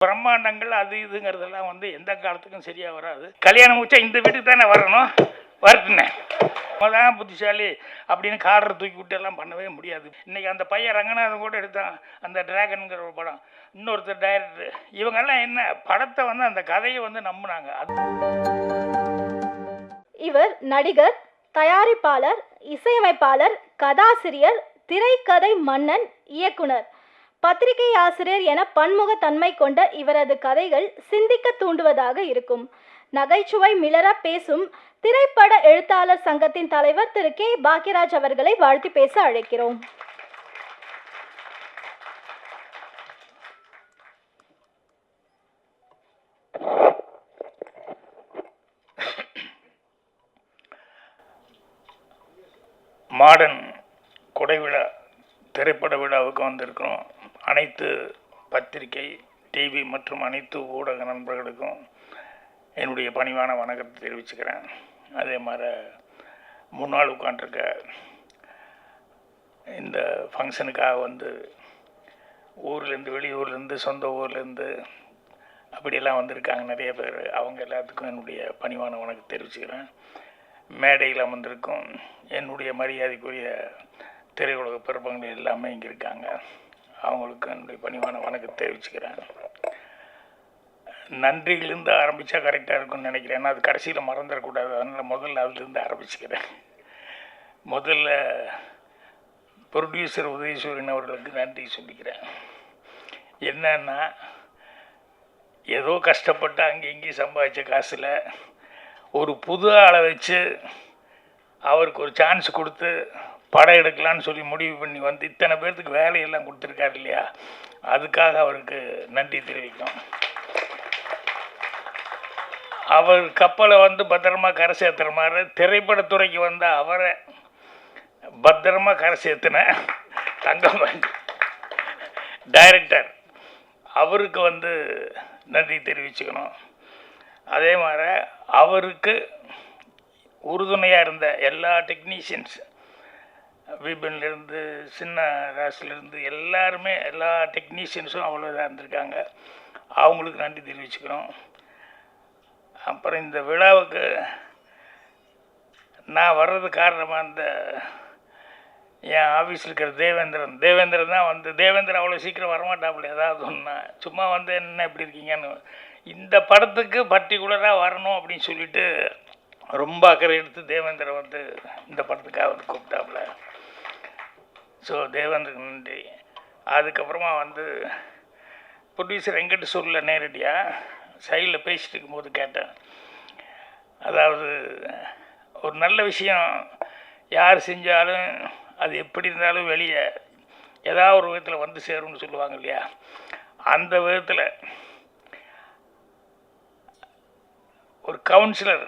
பிரம்மாண்டங்கள் அது இதுங்கிறதெல்லாம் வந்து எந்த காலத்துக்கும் சரியாக வராது. கல்யாணம் முடிச்சா இந்த வீட்டுக்கு தானே வரணும், வரட்டுனேன். தான் புத்திசாலி அப்படின்னு காரை தூக்கி விட்டு எல்லாம் பண்ணவே முடியாது. இன்னைக்கு அந்த பையன் ரங்கநாதன் கூட எடுத்தான் அந்த டிராகனுங்கிற ஒரு படம், இன்னொருத்தர் டைரக்டர், இவங்கெல்லாம் என்ன படத்தை வந்து அந்த கதையை வந்து நம்பினாங்க. இவர் நடிகர், தயாரிப்பாளர், இசையமைப்பாளர், கதாசிரியர், திரைக்கதை மன்னன், இயக்குனர், பத்திரிகை ஆசிரியர் என பன்முகத்தன்மை கொண்ட இவரது கதைகள் சிந்திக்க தூண்டுவதாக இருக்கும். நகைச்சுவை மிளற பேசும் திரைப்பட எழுத்தாளர் சங்கத்தின் தலைவர் திரு கே பாக்கியராஜ் அவர்களை வாழ்த்தி பேச அழைக்கிறோம். மாடர்ன் கொடைவிழா திரைப்பட விழாவுக்கு வந்திருக்கிறோம். அனைத்து பத்திரிகை, டிவி மற்றும் அனைத்து ஊடக நண்பர்களுக்கும் என்னுடைய பணிவான வணக்கத்தை தெரிவிச்சுக்கிறேன். அதே மாதிரி முன்னாள் உட்காண்டிருக்க இந்த ஃபங்க்ஷனுக்காக வந்து ஊர்லேருந்து, வெளியூர்லேருந்து, சொந்த ஊர்லேருந்து அப்படியெல்லாம் வந்திருக்காங்க நிறைய பேர். அவங்க எல்லாத்துக்கும் என்னுடைய பணிவான வணக்கத்தை தெரிவிச்சுக்கிறேன். மேடையில் அமர்ந்திருக்கும் என்னுடைய மரியாதைக்குரிய திரையுலக பிறப்பங்கள் எல்லாமே இங்கே இருக்காங்க. அவங்களுக்கு என்னுடைய பணிவான வணக்கத்தை தெரிவிச்சுக்கிறேன். நன்றியிலிருந்து ஆரம்பித்தா கரெக்டாக இருக்கும்னு நினைக்கிறேன். ஏன்னா அது கடைசியில் மறந்துடக்கூடாது. அதனால் முதல்ல அதிலிருந்து ஆரம்பிச்சுக்கிறேன். முதல்ல ப்ரொடியூசர் உதயசூரியன் அவர்களுக்கு நன்றி சொல்லிக்கிறேன். என்னன்னா, ஏதோ கஷ்டப்பட்டு அங்கே இங்கேயும் சம்பாதிச்ச காசில் ஒரு புது ஆளை வச்சு அவருக்கு ஒரு சான்ஸ் கொடுத்து படம் எடுக்கலான்னு சொல்லி முடிவு பண்ணி வந்து இத்தனை பேர்த்துக்கு வேலையெல்லாம் கொடுத்துருக்காரு இல்லையா, அதுக்காக அவருக்கு நன்றி தெரிவிக்கும். அவர் கப்பலை வந்து பத்திரமா கரை சேர்த்துற மாதிரி திரைப்படத்துறைக்கு வந்த அவரை பத்திரமா கரை சேர்த்துன தங்கமணி டைரக்டர், அவருக்கு வந்து நன்றி தெரிவிச்சுக்கணும். அதே மாதிரி அவருக்கு உறுதுணையாக இருந்த எல்லா டெக்னீஷியன்ஸ், விபின்லேருந்து சின்ன ராசிலேருந்து எல்லாருமே, எல்லா டெக்னீஷியன்ஸும் அவ்வளோ இதாக இருந்திருக்காங்க. அவங்களுக்கு நன்றி தெரிவிச்சுக்கிறோம். அப்புறம் இந்த விழாவுக்கு நான் வர்றது காரணமாக இந்த என் ஆஃபீஸில் இருக்கிற தேவேந்திரன் தான் வந்து, தேவேந்திரன் அவ்வளோ சீக்கிரம் வரமாட்டாப்புல. ஏதாவது ஒன்றா சும்மா வந்து என்ன எப்படி இருக்கீங்கன்னு, இந்த படத்துக்கு பர்டிகுலராக வரணும் அப்படின்னு சொல்லிட்டு ரொம்ப அக்கறை எடுத்து தேவேந்திரன் வந்து இந்த படத்துக்காக வந்து கூப்பிட்டாப்புல. ஸோ தேவேந்திரனுக்கு நன்றி. அதுக்கப்புறமா வந்து ப்ரொடியூசர் எங்கிட்ட சொல்ல நேரடியாக சைடில் பேசிட்டு இருக்கும்போது கேட்டேன். அதாவது ஒரு நல்ல விஷயம் யார் செஞ்சாலும் அது எப்படி இருந்தாலும் வெளியே ஏதாவது ஒரு விதத்தில் வந்து சேரும்னு சொல்லுவாங்க இல்லையா, அந்த விதத்தில் ஒரு கவுன்சிலர்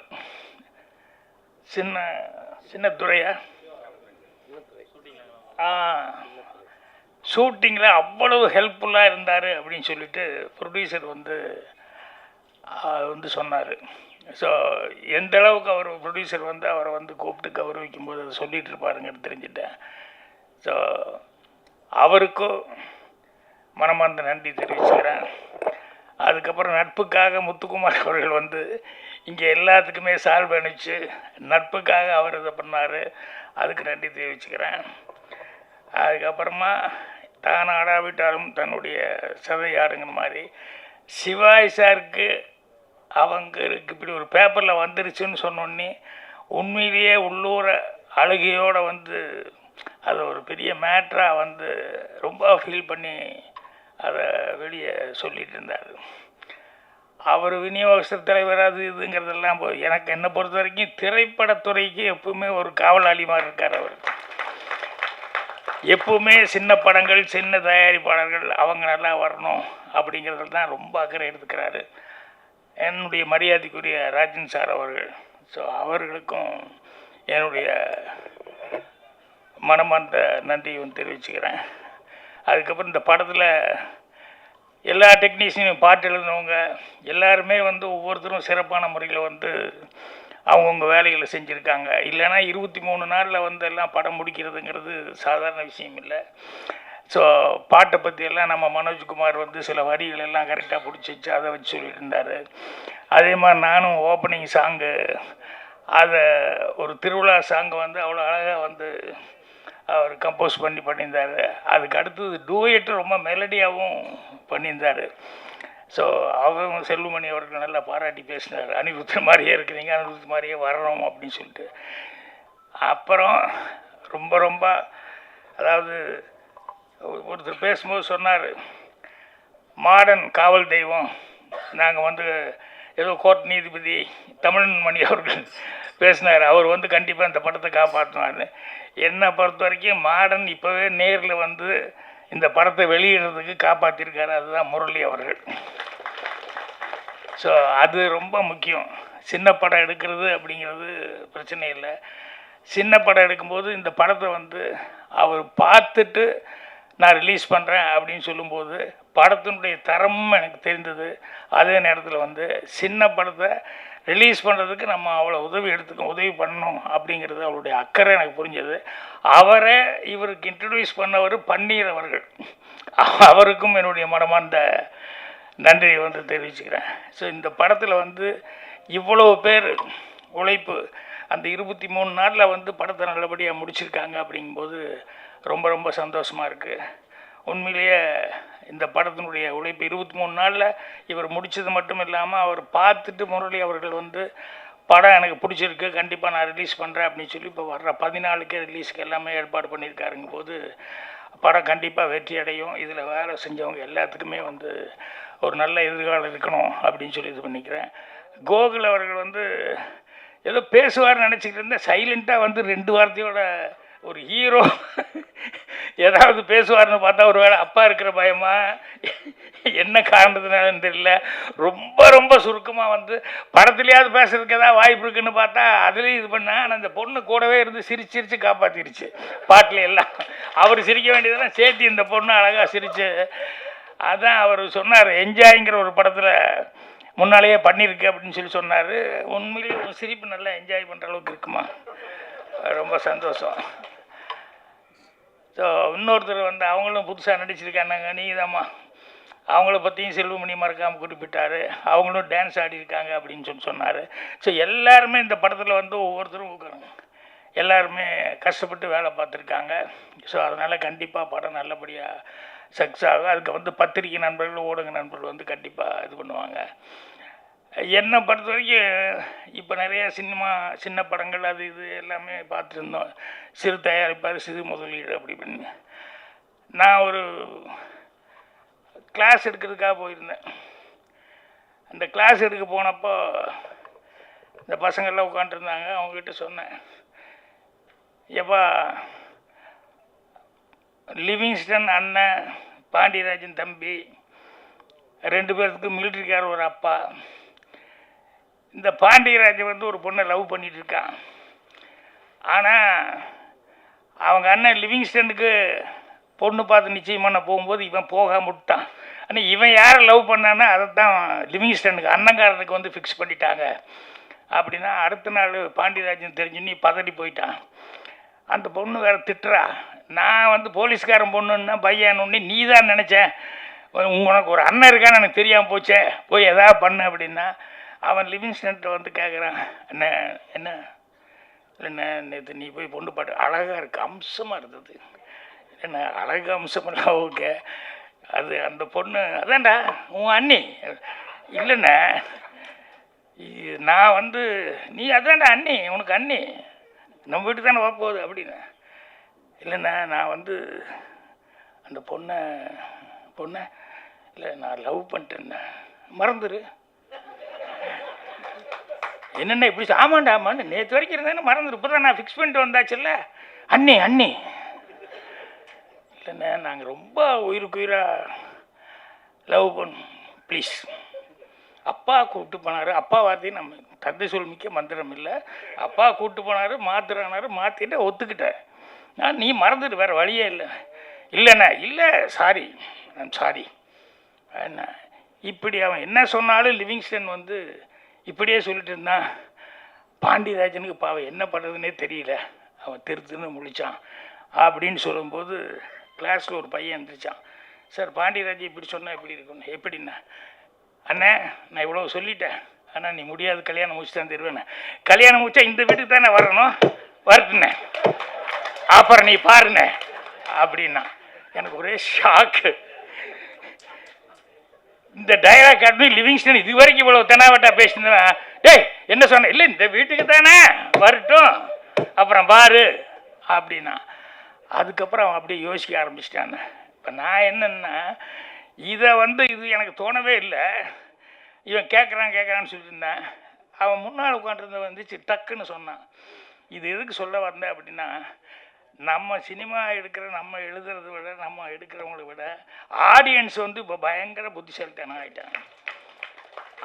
சின்ன துறையா ஷூட்டிங்கில் அவ்வளவு ஹெல்ப்ஃபுல்லாக இருந்தார் அப்படின்னு சொல்லிட்டு ப்ரொடியூசர் வந்து சொன்னார். ஸோ எந்த அளவுக்கு அவர் ப்ரொடியூசர் வந்து அவரை வந்து கூப்பிட்டு கௌரவிக்கும் போது அதை சொல்லிகிட்டு இருப்பாருங்கன்னு தெரிஞ்சுட்டேன். ஸோ அவருக்கும் மனமார்ந்த நன்றி தெரிவிச்சுக்கிறேன். அதுக்கப்புறம் நட்புக்காக முத்துக்குமார் அவர்கள் வந்து இங்கே எல்லாத்துக்குமே சால்வ் அனுப்பிச்சு நட்புக்காக அவர் இதை பண்ணார், அதுக்கு நன்றி தெரிவிச்சுக்கிறேன். அதுக்கப்புறமா தான் ஆடாவிட்டாலும் தன்னுடைய சதை ஆடுங்கிற மாதிரி சிவாய் சாருக்கு அவங்களுக்கு இப்படி ஒரு பேப்பரில் வந்துருச்சுன்னு சொன்னோன்னே உண்மையிலேயே உள்ளூர அழுகையோடு வந்து அதை ஒரு பெரிய மேட்ராக வந்து ரொம்ப ஃபீல் பண்ணி அதை வெளியே சொல்லிகிட்டு இருந்தார். அவர் விநியோகஸ்தர் தலைவர் அது இதுங்கிறதெல்லாம் எனக்கு என்னை பொறுத்த வரைக்கும் திரைப்படத்துறைக்கு எப்பவுமே ஒரு காவலாளி மாதிரி இருக்கார். அவர் எப்பவுமே சின்ன படங்கள், சின்ன தயாரிப்பாளர்கள் அவங்க நல்லா வரணும் அப்படிங்கிறதுல தான் ரொம்ப அக்கறை எடுத்துக்கிறாரு. என்னுடைய மரியாதைக்குரிய ராஜன் சார் அவர்கள், ஸோ அவர்களுக்கும் என்னுடைய மனமார்ந்த நன்றியும் தெரிவிச்சுக்கிறேன். அதுக்கப்புறம் இந்த படத்தில் எல்லா டெக்னீஷியனும் பாட்டு எழுதினவங்க எல்லாருமே வந்து ஒவ்வொருத்தரும் சிறப்பான முறையில் வந்து அவங்கவுங்க வேலைகளை செஞ்சுருக்காங்க. இல்லைன்னா 23 நாளில் வந்து எல்லாம் படம் முடிக்கிறதுங்கிறது சாதாரண விஷயம் இல்லை. ஸோ பாட்டை பற்றியெல்லாம் நம்ம மனோஜ்குமார் வந்து சில வரிகள் எல்லாம் கரெக்டாக பிடிச்சி வச்சு அதை வச்சு சொல்லிட்டு இருந்தார். அதே மாதிரி நானும் ஓப்பனிங் சாங்கு அதை ஒரு திருவிழா சாங்கை வந்து அவ்வளோ அழகாக வந்து அவர் கம்போஸ் பண்ணியிருந்தார். அதுக்கு அடுத்தது டூயட்டு ரொம்ப மெலடியாகவும் பண்ணியிருந்தார். ஸோ அவரும் செல்வமணி அவர்கள் நல்லா பாராட்டி பேசினார். அனிருத்தர் மாதிரியே இருக்கிறீங்க, அனிருத் மாதிரியே வரணும் அப்படின்னு சொல்லிட்டு. அப்புறம் ரொம்ப ரொம்ப அதாவது ஒருத்தர் பேசும்போது சொன்னார், மாடர்ன் காவல் தெய்வம் நாங்கள் வந்து ஏதோ கோர்ட் நீதிபதி தமிழ்மணி அவர்கள் பேசினார். அவர் வந்து கண்டிப்பாக இந்த படத்தை காப்பாற்றுவார். என்னை பொறுத்த வரைக்கும் மாடர்ன் இப்போவே நேரில் வந்து இந்த படத்தை வெளியிடுறதுக்கு காப்பாற்றிருக்காரு. அதுதான் முரளி அவர்கள். ஸோ அது ரொம்ப முக்கியம். சின்ன படம் எடுக்கிறது அப்படிங்கிறது பிரச்சனை இல்லை. சின்ன படம் எடுக்கும்போது இந்த படத்தை வந்து அவர் பார்த்துட்டு நான் ரிலீஸ் பண்ணுறேன் அப்படின்னு சொல்லும்போது படத்தினுடைய தரமும் எனக்கு தெரிந்தது. அதே நேரத்தில் வந்து சின்ன படத்தை ரிலீஸ் பண்ணுறதுக்கு நம்ம அவ்வளோ உதவி பண்ணணும் அப்படிங்கிறது அவருடைய அக்கறை எனக்கு புரிஞ்சது. அவரை இவருக்கு இன்ட்ரடியூஸ் பண்ணவர் பன்னீர் அவர்கள். அவருக்கும் என்னுடைய மனமார்ந்த நன்றியை வந்து தெரிவிச்சுக்கிறேன். ஸோ இந்த படத்தில் வந்து இவ்வளோ பேர் உழைப்பு அந்த 23 நாளில் வந்து படத்தை நல்லபடியாக முடிச்சிருக்காங்க. அப்படிங்கும்போது ரொம்ப ரொம்ப சந்தோஷமாக இருக்குது. உண்மையிலேயே இந்த படத்தினுடைய உழைப்பு 23 நாளில் இவர் முடித்தது மட்டும் இல்லாமல் அவர் பார்த்துட்டு முரளி அவர்கள் வந்து படம் எனக்கு பிடிச்சிருக்கு, கண்டிப்பாக நான் ரிலீஸ் பண்ணுறேன் அப்படின்னு சொல்லி இப்போ வர்ற 14க்கே ரிலீஸ்க்கு எல்லாமே ஏற்பாடு பண்ணியிருக்காருங்க போது படம் கண்டிப்பாக வெற்றி அடையும். இதில் வேலை செஞ்சவங்க எல்லாத்துக்குமே வந்து ஒரு நல்ல எதிர்காலம் இருக்கணும் அப்படின்னு சொல்லி இது பண்ணிக்கிறேன். கோகுல் அவர்கள் வந்து ஏதோ பேசுவார்னு நினச்சிக்கிட்டு இருந்தேன். சைலண்ட்டாக வந்து 2 வார்த்தையோட ஒரு ஹீரோ ஏதாவது பேசுவார்னு பார்த்தா ஒரு வேளை அப்பா இருக்கிற பயமா என்ன காரணத்தினாலும் தெரியல, ரொம்ப ரொம்ப சுருக்கமாக வந்து படத்துலையாவது பேசுறதுக்கு ஏதாவது வாய்ப்பு இருக்குன்னு பார்த்தா அதுலேயும் இது பண்ணால். ஆனால் அந்த பொண்ணு கூடவே இருந்து சிரிச்சு காப்பாற்றிருச்சு பாட்டில் எல்லாம். அவர் சிரிக்க வேண்டியதெல்லாம் சேர்த்து இந்த பொண்ணு அழகாக சிரிச்சு. அதான் அவர் சொன்னார், என்ஜாய்ங்கிற ஒரு படத்தில் முன்னாலேயே பண்ணியிருக்கு அப்படின்னு சொல்லி சொன்னார். உண்மையிலேயே ஒரு சிரிப்பு நல்லா என்ஜாய் பண்ணுற அளவுக்கு இருக்குமா, ரொம்ப சந்தோஷம். ஸோ இன்னொருத்தர் வந்து அவங்களும் புதுசாக நடிச்சிருக்காங்க, நீதாம்மா. அவங்கள பற்றியும் செல்வமணி மறக்காமல் குறிப்பிட்டார். அவங்களும் டான்ஸ் ஆடிருக்காங்க அப்படின்னு சொல்லி சொன்னார். ஸோ எல்லாருமே இந்த படத்தில் வந்து ஒவ்வொருத்தரும் எல்லாருமே கஷ்டப்பட்டு வேலை பார்த்துருக்காங்க. ஸோ அதனால் கண்டிப்பாக படம் நல்லபடியாக சக்ஸஸ் ஆகும். அதுக்கு வந்து பத்திரிகை நண்பர்கள் ஊடக நண்பர்கள் வந்து கண்டிப்பாக இது பண்ணுவாங்க. என்னை பொறுத்த வரைக்கும் இப்போ நிறையா சின்ன படங்கள் அது இது எல்லாமே பார்த்துருந்தோம். சிறு தயாரிப்பார், சிறு முதலீடு அப்படி பண்ணி. நான் ஒரு கிளாஸ் எடுக்கிறதுக்காக போயிருந்தேன். அந்த கிளாஸ் எடுக்க போனப்போ இந்த பசங்கள்லாம் உட்காந்துருந்தாங்க. அவங்ககிட்ட சொன்னேன், எப்பா லிவிங்ஸ்டன் அண்ணன், பாண்டியராஜன் தம்பி 2 பேருக்கு மிலிட்ரிக்கார ஒரு அப்பா. இந்த பாண்டியராஜன் வந்து ஒரு பொண்ணை லவ் பண்ணிட்டு இருக்கான். ஆனால் அவங்க அண்ணன் லிவிங்ஸ்டனுக்கு பொண்ணு பார்த்து நிச்சயம் பண்ண போகும்போது இவன் போகாம விட்டான். ஆனால் இவன் யாரை லவ் பண்ணான்னா அதை தான் லிவிங்ஸ்டனுக்கு அண்ணங்காரனுக்கு வந்து ஃபிக்ஸ் பண்ணிட்டாங்க. அப்படின்னா அடுத்த நாள் பாண்டியராஜன் தெரிஞ்சு நீ பதறி போயிட்டான். அந்த பொண்ணு வேறு திட்டுறா, நான் வந்து போலீஸ்காரன் பொண்ணுன்னா பையன்னு நீ தான் நினச்சேன், உனக்கு ஒரு அண்ணன் இருக்கான்னு எனக்கு தெரியாமல் போச்சே, போய் எதாவது பண்ணு அப்படின்னா. அவன் லிவிங்ஸ்டன்ட்ட வந்து கேட்குறான், என்ன இல்லைண்ணே நேற்று நீ போய் பொண்ணு பாட்டு அழகாக இருக்கு, அம்சமாக இருந்தது. என்ன அழகு அம்சமெல்லாம் ஓகே, அது அந்த பொண்ணு அதான்டா உன் அண்ணி. இல்லைண்ணே நான் வந்து நீ அதான்டா அண்ணி, உனக்கு அண்ணி நம்ம வீட்டுக்கு தானே வரப்போகுது அப்படின்னு. இல்லைண்ணே நான் வந்து அந்த பொண்ணை இல்லை நான் லவ் பண்ணிட்டேண்ணே, மறந்துரு. என்னென்ன இப்படி ஆமாண்டா ஆமாண்டு நேற்று வரைக்கும் இருந்தேன்னு மறந்துரு, இப்போ தான் நான் ஃபிக்ஸ் பண்ணிட்டு வந்தாச்சுல்ல அண்ணி. இல்லைண்ணே நாங்கள் ரொம்ப உயிராக லவ் பண்ணோம், ப்ளீஸ். அப்பா கூப்பிட்டு போனார், அப்பா வார்த்தையும் நம்ம தந்தை சொல் மிக்க மந்திரம் இல்லை. அப்பா கூப்பிட்டு போனார், மாத்துறானார், மாற்றிட்டு ஒத்துக்கிட்டேன். நீ மறந்துட்டு வேறு வழியே இல்லை. இல்லைண்ணா இல்லை சாரி என்ன இப்படி அவன் என்ன சொன்னாலும் லிவிங்ஸ்டன் வந்து இப்படியே சொல்லிட்டு இருந்தான். பாண்டியராஜனுக்கு பாவம் என்ன பண்ணுறதுன்னே தெரியல, அவன் திருத்துன்னு முழிச்சான் அப்படின்னு சொல்லும்போது கிளாஸில் ஒரு பையன் இருந்துச்சான். சார் பாண்டியராஜ் இப்படி சொன்னால் எப்படி இருக்குன்னு. எப்படின்னா, அண்ணே நான் இவ்வளோ சொல்லிட்டேன், ஆனால் நீ முடியாது, கல்யாணம் முடிச்சு தான் தருவேண்ணே. கல்யாணம் முடிச்சா இந்த வீட்டுக்கு தானே வரணும், வரட்டுண்ணே, அப்புறம் நீ பாருண்ணே அப்படின்னா. எனக்கு ஒரே ஷாக்கு. இந்த டைலாக் காட்டு லிவிங்ஸ்டன் இது வரைக்கும் இவ்வளோ தெனாவட்டா பேசினா, டேய் என்ன சொன்ன, இல்லை இந்த வீட்டுக்கு தானே வரட்டும் அப்புறம் பாரு அப்படின்னா. அதுக்கப்புறம் அவன் அப்படியே யோசிக்க ஆரம்பிச்சிட்டான்னு. இப்போ நான் என்னன்னா, இதை இது எனக்கு தோணவே இல்லை. இவன் கேட்குறான்னு சொல்லிட்டு இருந்தேன். அவன் முன்னால் உட்காந்துருந்த வந்துச்சு டக்குன்னு சொன்னான். இது எதுக்கு சொல்ல வந்தேன் அப்படின்னா, நம்ம சினிமா எடுக்கிற, நம்ம எழுதுறத விட, நம்ம எடுக்கிறவங்கள விட ஆடியன்ஸ் இப்போ பயங்கர புத்திசாலித்தனம் ஆகிட்டாங்க.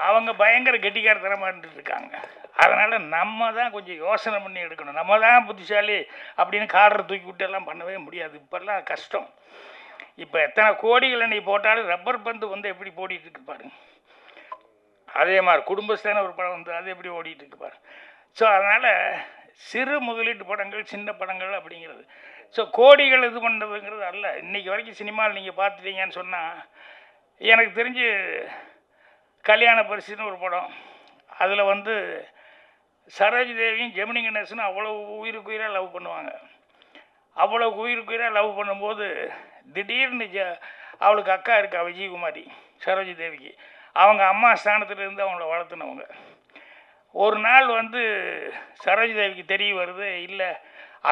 அவங்க பயங்கர கெட்டிக்காரத்தனமாக இருந்துட்டு இருக்காங்க. அதனால் நம்ம தான் கொஞ்சம் யோசனை பண்ணி எடுக்கணும். நம்ம தான் புத்திசாலி அப்படின்னு காடரை தூக்கி விட்டு எல்லாம் பண்ணவே முடியாது. இப்போல்லாம் கஷ்டம். இப்போ எத்தனை கோடிகளை நீ போட்டாலும் ரப்பர் பந்து எப்படி போடிட்டு இருக்கு பாருங்க. அதே மாதிரி குடும்பஸ்தான ஒரு படம் அது எப்படி ஓடிட்டு இருக்கு பாருங்க. ஸோ அதனால் சிறு முதலீட்டு படங்கள், சின்ன படங்கள் அப்படிங்கிறது, ஸோ கோடிகள் இது பண்ணுறதுங்கிறது அல்ல. இன்றைக்கி வரைக்கும் சினிமாவில் நீங்கள் பார்த்துட்டீங்கன்னு சொன்னால், எனக்கு தெரிஞ்சு கல்யாண பரிசுன்னு ஒரு படம், அதில் சரோஜ் தேவியும் ஜெமினி கணேசனும் அவ்வளோ உயிருக்கு உயிராக லவ் பண்ணுவாங்க. அவ்வளோ உயிருக்கு உயிராக லவ் பண்ணும்போது திடீர்னு அவளுக்கு அக்கா இருக்கா விஜயகுமாரி, சரோஜ் தேவிக்கு. அவங்க அம்மா ஸ்தானத்துலேருந்து அவங்கள வளர்த்துனவங்க. ஒரு நாள் சரோஜ் தேவிக்கு தெரிய வருது, இல்லை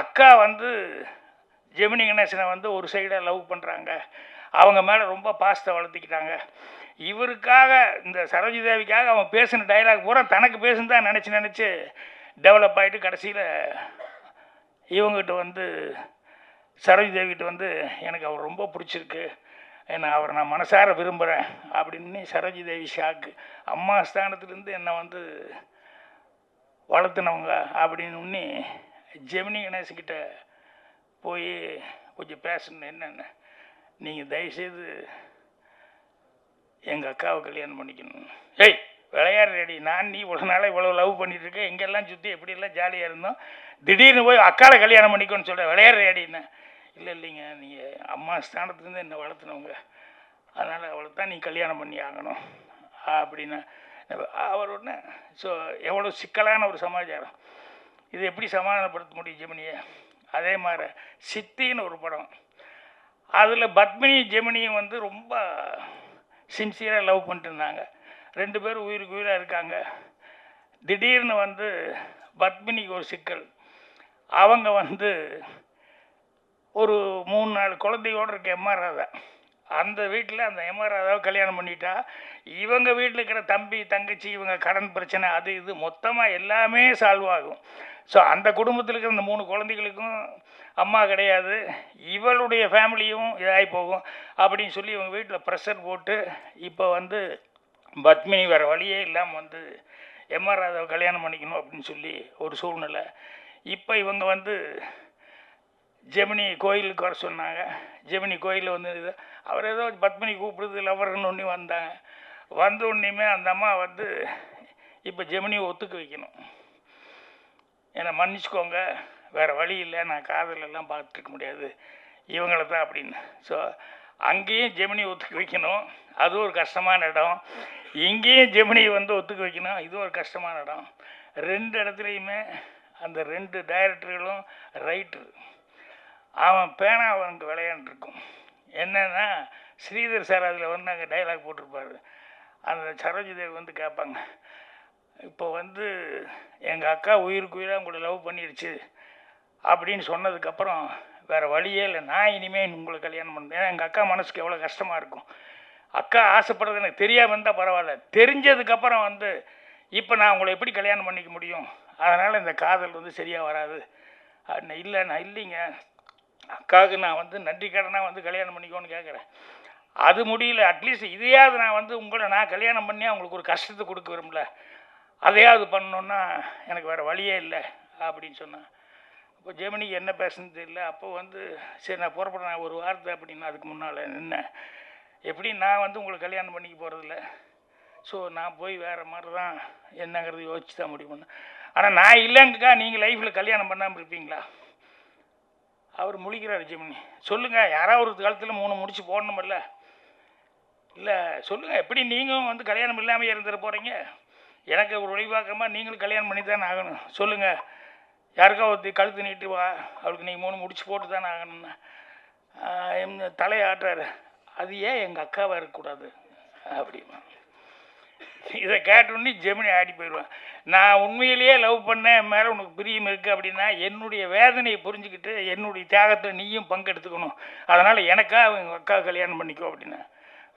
அக்கா ஜெமினி கணேசனை ஒரு சைடாக லவ் பண்ணுறாங்க, அவங்க மேலே ரொம்ப பாசத்தை வளர்த்திக்கிட்டாங்க. இவருக்காக, இந்த சரோஜ் தேவிக்காக அவன் பேசின டைலாக் பூரா தனக்கு பேசுன்னு தான் நினச்சி டெவலப் ஆகிட்டு கடைசியில் இவங்ககிட்ட சரோஜ் தேவிகிட்ட எனக்கு அவர் ரொம்ப பிடிச்சிருக்கு, என்னை அவரை நான் மனசார விரும்புகிறேன் அப்படின்னு சரோஜ் தேவி ஷாக்கு. அம்மா ஸ்தானத்துலேருந்து என்னை வளர்த்துனவங்க அப்படின்னு ஜெமினி கணேசன்கிட்ட போய் கொஞ்சம் பேசணும். என்னென்ன, நீங்கள் தயவுசெய்து எங்கள் அக்காவை கல்யாணம் பண்ணிக்கணும். ஏய் விளையாடுறேடி, நான் நீ இவ்வளோ நாளாக இவ்வளோ லவ் பண்ணிகிட்ருக்கேன், எங்கெல்லாம் சுற்றி எப்படியெல்லாம் ஜாலியாக இருந்தோம், திடீர்னு போய் அக்காவை கல்யாணம் பண்ணிக்கோன்னு சொல்கிறேன், விளையாடுறேடின்னு. இல்லைங்க, நீங்கள் அம்மா ஸ்தானத்துலேருந்து என்னை வளர்த்துனவங்க, அதனால் அவளை தான் நீ கல்யாணம் பண்ணி ஆகணும் அப்படின்னு அவர் ஒன்று. ஸோ எவ்வளோ சிக்கலான ஒரு சமாச்சாரம். இது எப்படி சமாதானப்படுத்த முடியும் ஜெமினியை? அதே மாதிரி சித்தின்னு ஒரு படம், அதில் பத்மினி ஜெமினியும் ரொம்ப சின்சியராக லவ் பண்ணிட்டு இருந்தாங்க. 2 பேரும் உயிருக்கு உயிராக இருக்காங்க. திடீர்னு பத்மினிக்கு ஒரு சிக்கல். அவங்க ஒரு 3-4 குழந்தையோடு இருக்க எம்ஆர் ராதா, அந்த வீட்டில் அந்த எம்ஆர் ராதாவை கல்யாணம் பண்ணிட்டா, இவங்க வீட்டில் இருக்கிற தம்பி தங்கச்சி இவங்க கடன் பிரச்சனை அது இது மொத்தமாக எல்லாமே சால்வ் ஆகும். ஸோ அந்த குடும்பத்தில் இருக்கிற இந்த 3 குழந்தைகளுக்கும் அம்மா கிடையாது, இவளுடைய ஃபேமிலியும் இதாகி போகும் அப்படின்னு சொல்லி இவங்க வீட்டில் ப்ரெஷர் போட்டு இப்போ பத்மினி வேறு வழியே இல்லாமல் எம்ஆர் ராதாவை கல்யாணம் பண்ணிக்கணும் அப்படின்னு சொல்லி ஒரு சூழ்நிலை. இப்போ இவங்க ஜெமினி கோயிலுக்கு வர சொன்னாங்க. ஜெமினி கோயிலில் இது அவர் ஏதோ பத்மினி கூப்பிடுது லவர்னு ஒன்று வந்தாங்க. வந்த உடனேயுமே அந்த அம்மா இப்போ ஜெமினியை ஒத்துக்க வைக்கணும், என்னை மன்னிச்சுக்கோங்க, வேறு வழி இல்லை, நான் காதலெல்லாம் பார்த்துருக்க முடியாது இவங்கள தான் அப்படின்னு. ஸோ அங்கேயும் ஜெமினி ஒத்துக்க வைக்கணும், அது ஒரு கஷ்டமான இடம். இங்கேயும் ஜெமினி ஒத்துக்க வைக்கணும், இது ஒரு கஷ்டமான இடம். 2 இடத்துலையுமே அந்த 2 டைரக்டர்களும் ரைட்டர். அவன் பேனா அவனுக்கு விளையாண்டுருக்கும். என்னென்னா ஸ்ரீதர் சார் அதில் அங்கே டைலாக் போட்டிருப்பார். அந்த சரோஜ் தேவி கேட்பாங்க, இப்போ எங்கள் அக்கா உயிருக்கு உயிராக உங்களை லவ் பண்ணிடுச்சு அப்படின்னு சொன்னதுக்கப்புறம் வேறு வழியே இல்லை, நான் இனிமேல் உங்களை கல்யாணம் பண்ணுறேன். ஏன்னா எங்கள் அக்கா மனசுக்கு எவ்வளோ கஷ்டமாக இருக்கும். அக்கா ஆசைப்படுறது எனக்கு தெரியாமல் இருந்தால் பரவாயில்ல, தெரிஞ்சதுக்கப்புறம் இப்போ நான் உங்களை எப்படி கல்யாணம் பண்ணிக்க முடியும், அதனால் இந்த காதல் சரியாக வராது அப்படின்னு. இல்லை நான் இல்லைங்க, அக்காவுக்கு நான் நன்றி கடனாக கல்யாணம் பண்ணிக்கோன்னு கேட்குறேன், அது முடியல, அட்லீஸ்ட் இதையாவது நான் உங்களை நான் கல்யாணம் பண்ணி அவங்களுக்கு ஒரு கஷ்டத்தை கொடுக்க விரும்பல, அதையாவது பண்ணணுன்னா எனக்கு வேறு வழியே இல்லை அப்படின்னு சொன்னேன். இப்போ ஜெமினிக்கு என்ன பேசுனது தெரியல. அப்போ சரி நான் புறப்படுறேன், நான் ஒரு வார்த்தை அப்படின்னு அதுக்கு முன்னால் நின்னேன். எப்படி நான் உங்களுக்கு கல்யாணம் பண்ணிக்க போகிறதில்ல, ஸோ நான் போய் வேறு மாதிரி தான் என்னங்கிறது யோசிச்சு தான் முடிவு பண்ணேன். ஆனால் நான் இல்லைங்கக்கா, நீங்கள் லைஃப்பில் கல்யாணம் பண்ணாமல் இருப்பீங்களா அவர் முழிக்கிறார் ஜெமினி. சொல்லுங்கள், யாராவது ஒரு காலத்தில் 3 முடிச்சு போடணுமில்ல? இல்லை சொல்லுங்கள், எப்படி நீங்களும் வந்து கல்யாணம் இல்லாமல் இருந்துட போகிறீங்க? எனக்கு ஒரு ஒளிவாக்கமாக நீங்களும் கல்யாணம் பண்ணி தானே ஆகணும். சொல்லுங்கள், யாருக்கா ஒருத்தி கழுத்து நீட்டு வா, அவளுக்கு நீங்கள் 3 முடிச்சு போட்டு தானே ஆகணும்னா தலையை ஆட்டுறாரு. அது ஏன் எங்கள் அக்காவாக இருக்கக்கூடாது அப்படிமா. இதை கேட்டோன்னே ஜெமினி ஆடி போயிடுவேன். நான் உண்மையிலேயே லவ் பண்ணேன், என் மேலே உனக்கு பிரியம் இருக்குது அப்படின்னா என்னுடைய வேதனையை புரிஞ்சுக்கிட்டு என்னுடைய தியாகத்தை நீயும் பங்கெடுத்துக்கணும். அதனால் எனக்கா அவங்க அக்கா கல்யாணம் பண்ணிக்கோ அப்படின்னா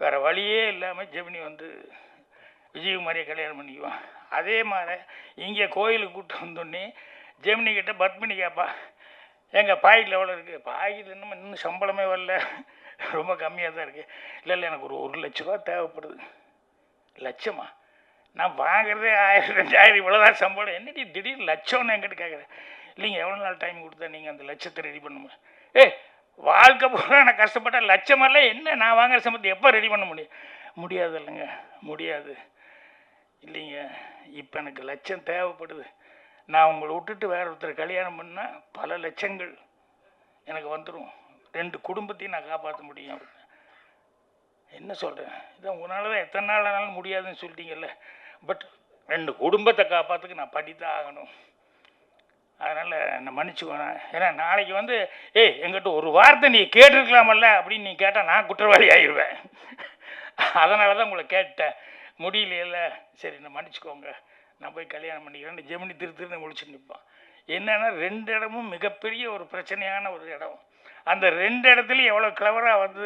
வேறு வழியே இல்லாமல் ஜெமினி வந்து விஜயகுமாரியை கல்யாணம் பண்ணிக்குவான். அதே மாதிரி இங்கே கோயிலுக்கு கூப்பிட்டு வந்தோடனே ஜெமினி கிட்ட பத்மினி கேட்பா, எங்கள் பாக்கெட்டில் எவ்வளோ இருக்குது? பாக்கெட்டில் இன்னும் சம்பளமே வரல, ரொம்ப கம்மியாக தான் இருக்குது. இல்லை எனக்கு ஒரு 1 லட்ச ரூபா தேவைப்படுது. லட்சமா? நான் வாங்குறதே 1000 2000 இவ்வளோதான் சம்பளம், என்னடி திடீர்னு லட்சம்னு என்கிட்ட கேட்குறேன். இல்லைங்க, எவ்வளோ நாள் டைம் கொடுத்தா நீங்கள் அந்த லட்சத்தை ரெடி பண்ணுமா? வாழ்க்கை பூரா நான் கஷ்டப்பட்டேன், லட்சமெல்லாம் என்ன நான் வாங்குற சம்பளத்தை எப்போ ரெடி பண்ண முடியும்? முடியாது இல்லைங்க, முடியாது. இல்லைங்க, இப்போ எனக்கு லட்சம் தேவைப்படுது. நான் உங்களை விட்டுட்டு வேற ஒருத்தர் கல்யாணம் பண்ணால் பல லட்சங்கள் எனக்கு வந்துடும், 2 குடும்பத்தையும் நான் காப்பாற்ற முடியும். என்ன சொல்கிறேன், இதான் உங்களால் தான் எத்தனை நாள் ஆனாலும் முடியாதுன்னு சொல்லிட்டீங்கல்ல, பட் 2 குடும்பத்தை காப்பாற்றுக்கு நான் படித்தான் ஆகணும். அதனால் என்னை மன்னிச்சுக்கோண்ணா. ஏன்னா நாளைக்கு வந்து எங்கிட்ட ஒரு வார்த்தை நீ கேட்டிருக்கலாமல்ல அப்படின்னு நீ கேட்டால் நான் குற்றவாளி ஆகிடுவேன். அதனால தான் உங்களை கேட்டேன். முடியலையில்ல, சரி என்னை மன்னிச்சுக்கோங்க, நான் போய் கல்யாணம் பண்ணிக்கிறேன். ஜெமினி திருன்னு முழிச்சு நிற்பான். என்னென்னா 2 இடமும் மிகப்பெரிய ஒரு பிரச்சனையான ஒரு இடம். அந்த 2 இடத்துலையும் எவ்வளோ கிளவராக வந்து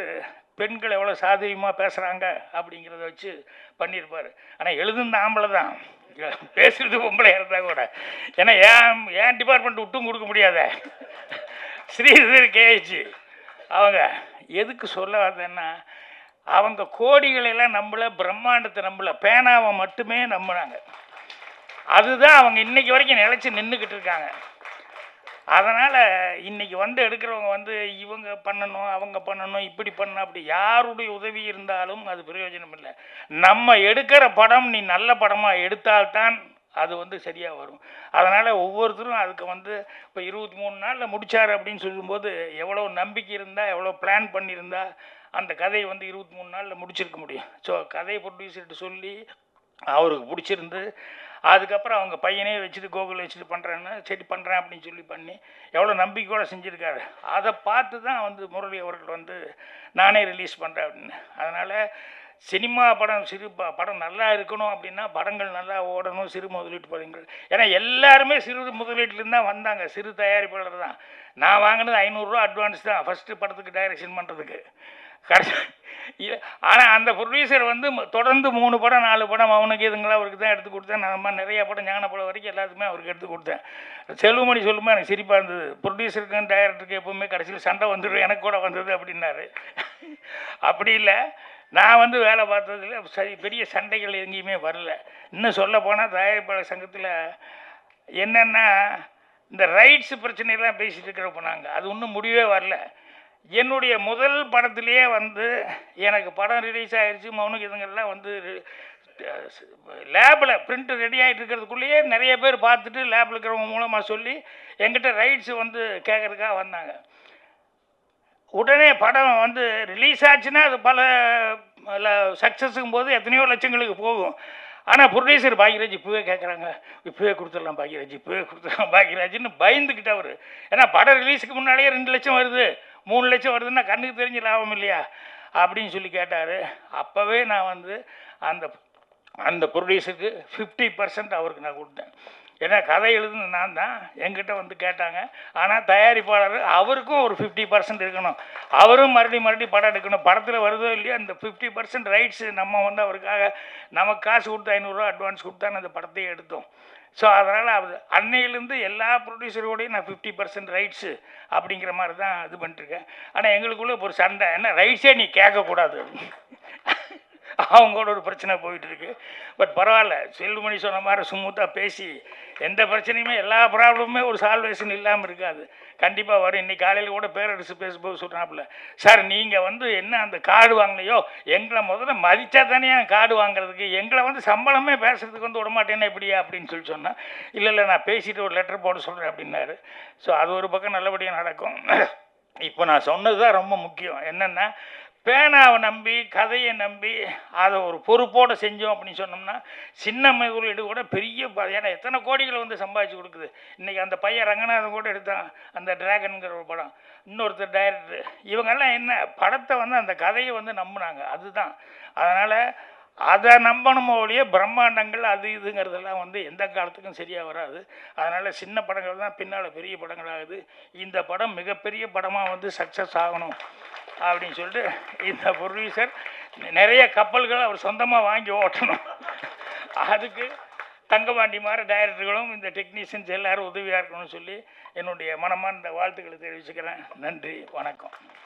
பெண்கள் எவ்வளோ சாதகமாக பேசுகிறாங்க அப்படிங்கிறத வச்சு பண்ணியிருப்பார். ஆனால் எழுதுந்த ஆம்பளை தான், பேசுகிறது பொம்பளை இருந்தால் கூட. ஏன்னா ஏன் டிபார்ட்மெண்ட் விட்டும் கொடுக்க முடியாத ஸ்ரீதர் கேஹெச் அவங்க எதுக்கு சொல்ல வந்தேன்னா, அவங்க கோடிகளெல்லாம் நம்பல, பிரம்மாண்டத்தை நம்பல, பேனாவை மட்டுமே நம்பினாங்க. அதுதான் அவங்க இன்னைக்கு வரைக்கும் நிலச்சி நின்றுக்கிட்டு இருக்காங்க. அதனால் இன்றைக்கி வந்து எடுக்கிறவங்க வந்து இவங்க பண்ணணும், அவங்க பண்ணணும், இப்படி பண்ணணும், அப்படி யாருடைய உதவி இருந்தாலும் அது பிரயோஜனம் இல்லை. நம்ம எடுக்கிற படம் நீ நல்ல படமாக எடுத்தால்தான் அது வந்து சரியாக வரும். அதனால் ஒவ்வொருத்தரும் அதுக்கு வந்து இப்போ 23 நாளில் முடித்தார் அப்படின்னு சொல்லும்போது எவ்வளோ நம்பிக்கை இருந்தால், எவ்வளோ பிளான் பண்ணியிருந்தா அந்த கதையை வந்து 23 நாளில் முடிச்சிருக்க முடியும். ஸோ கதை ப்ரொடியூசர்கிட்ட சொல்லி அவருக்கு பிடிச்சிருந்து அதுக்கப்புறம் அவங்க பையனே வச்சுட்டு கோகுல் வச்சுட்டு பண்ணுறேன்னு சரி பண்ணுறேன் அப்படின்னு சொல்லி பண்ணி எவ்வளோ நம்பிக்கையோடு செஞ்சுருக்காரு. அதை பார்த்து தான் வந்து முரளி அவர்கள் வந்து நானே ரிலீஸ் பண்ணுறேன் அப்படின்னு. அதனால் சினிமா படம் படம் நல்லா இருக்கணும் அப்படின்னா படங்கள் நல்லா ஓடணும், சிறு முதலீட்டு படங்கள். ஏன்னா எல்லாருமே சிறு முதலீட்டுலேருந்து தான் வந்தாங்க, சிறு தயாரிப்பாளர் தான். நான் வாங்கினது 500 ரூபா அட்வான்ஸ் தான் ஃபஸ்ட்டு படத்துக்கு டைரக்ஷன் பண்ணுறதுக்கு. கடைசி ஆனால் அந்த ப்ரொடியூசர் வந்து தொடர்ந்து 3 படம் 4 படம் அவனுக்கு இதுங்களா அவருக்கு தான் எடுத்து கொடுத்தேன். நான் நிறைய படம் ஞானப்படம் வரைக்கும் எல்லாத்துக்குமே அவருக்கு எடுத்து கொடுத்தேன். செல்வமணி சொல்லுமா எனக்கு சிரிப்பாக இருந்தது, ப்ரொடியூசருக்கும் டைரக்டருக்கு எப்போவுமே கடைசியில் சண்டை வந்துடும், எனக்கு கூட வந்தது அப்படின்னாரு. அப்படி இல்லை, நான் வந்து வேலை பார்த்ததில் சரி பெரிய சண்டைகள் எங்கேயுமே வரல. இன்னும் சொல்ல போனால் தயாரிப்பாளர் சங்கத்தில் என்னென்னா இந்த ரைட்ஸு பிரச்சனையெல்லாம் பேசிகிட்டு இருக்கிறப்ப நாங்கள் அது இன்னும் முடிவே வரல. என்னுடைய முதல் படத்துலேயே வந்து எனக்கு படம் ரிலீஸ் ஆகிடுச்சு, மௌனுக்கு இதுங்கெல்லாம் வந்து லேபில் பிரிண்ட் ரெடி ஆகிட்டு இருக்கிறதுக்குள்ளேயே நிறைய பேர் பார்த்துட்டு லேபில் இருக்கிறவங்க மூலமாக சொல்லி எங்கிட்ட ரைட்ஸு வந்து கேட்குறதுக்காக வந்தாங்க. உடனே படம் வந்து ரிலீஸ் ஆச்சுன்னா அது பல சக்ஸஸுக்கும் போது எத்தனையோ லட்சங்களுக்கு போகும். ஆனால் ப்ரொடியூசர் பாக்யராஜ் இப்போவே கேட்குறாங்க, இப்போவே கொடுத்துடலாம் பாக்யராஜ், இப்போவே கொடுத்துடலாம் பாக்யராஜ்னு பயந்துக்கிட்டு அவர். ஏன்னா படம் ரிலீஸுக்கு முன்னாடியே 2 லட்சம் வருது, 3 லட்சம் வருதுன்னா கண்ணுக்கு தெரிஞ்ச லாபம் இல்லையா அப்படின்னு சொல்லி கேட்டார். அப்போவே நான் வந்து அந்த ப்ரொடியூசருக்கு 50% அவருக்கு நான் கொடுத்தேன். ஏன்னா கதை எழுதுன்னு நான் தான், என்கிட்ட வந்து கேட்டாங்க. ஆனால் தயாரிப்பாளர் அவருக்கும் ஒரு 50% இருக்கணும், அவரும் மறுபடியும் படம் எடுக்கணும். படத்தில் வருதோ இல்லையா அந்த 50% ரைட்ஸு நம்ம வந்து அவருக்காக நமக்கு காசு கொடுத்து 500 ரூபா அட்வான்ஸ் கொடுத்தா அந்த படத்தையே எடுத்தோம். ஸோ அதனால் அது அன்னையிலேருந்து எல்லா ப்ரொடியூசரோடையும் நான் 50% ரைட்ஸு அப்படிங்கிற மாதிரி தான் இது பண்ணிட்டுருக்கேன். ஆனால் எங்களுக்குள்ளே ஒரு சண்டை, என்ன ரைட்ஸே நீ கேட்கக்கூடாது அவங்களோட ஒரு பிரச்சனை போயிட்டுருக்கு. பட் பரவாயில்ல, செல்லுமணி சொன்ன மாதிரி ஸ்மூத்தாக பேசி எந்த பிரச்சனையுமே எல்லா ப்ராப்ளமுமே ஒரு சால்வேஷன் இல்லாமல் இருக்காது. கண்டிப்பாக வரும். இன்றைக்கி காலையில் கூட பேரரசு பேசும்போது சொல்கிறாப்புல, சார் நீங்கள் என்ன அந்த கார்டு வாங்கலையோ, எங்களை முதல்ல மதித்தா தானே கார்டு வாங்குறதுக்கு, எங்களை சம்பளமே பேசுறதுக்கு விட மாட்டேன்னா எப்படியா அப்படின்னு சொன்னேன். இல்லை நான் பேசிட்டு ஒரு லெட்டர் போட சொல்கிறேன் அப்படின்னாரு. ஸோ அது ஒரு பக்கம் நல்லபடியாக நடக்கும். இப்போ நான் சொன்னது தான் ரொம்ப முக்கியம். என்னென்னா, பேனாவை நம்பி கதையை நம்பி அதை ஒரு பொறுப்போடு செஞ்சோம் அப்படின்னு சொன்னோம்னா சின்ன முதலீடு கூட பெரிய ஏன்னா எத்தனை கோடிகளை சம்பாதிச்சு கொடுக்குது. இன்றைக்கி அந்த பையன் ரங்கநாதன் கூட எடுத்தான் அந்த டிராகனுங்கிற ஒரு படம், இன்னொருத்தர் டைரக்டர், இவங்கெல்லாம் என்ன படத்தை அந்த கதையை நம்பினாங்க. அதுதான். அதனால் அதை நம்பணுமோ ஒழிய பிரம்மாண்டங்கள் அது இதுங்கிறதெல்லாம் எந்த காலத்துக்கும் சரியாக வராது. அதனால் சின்ன படங்கள் தான் பின்னால் பெரிய படங்கள் ஆகுது. இந்த படம் மிகப்பெரிய படமாக சக்ஸஸ் ஆகணும் அப்படின்னு சொல்லிட்டு இந்த ப்ரொடியூசர் நிறைய கப்பல்களை அவர் சொந்தமாக வாங்கி ஓட்டணும். அதுக்கு தங்கபாண்டி மாதிரி டைரக்டர்களும் இந்த டெக்னீஷியன்ஸ் எல்லோரும் உதவியாக இருக்கணும்னு சொல்லி என்னுடைய மனமார்ந்த வாழ்த்துக்களை தெரிவிச்சுக்கிறேன். நன்றி, வணக்கம்.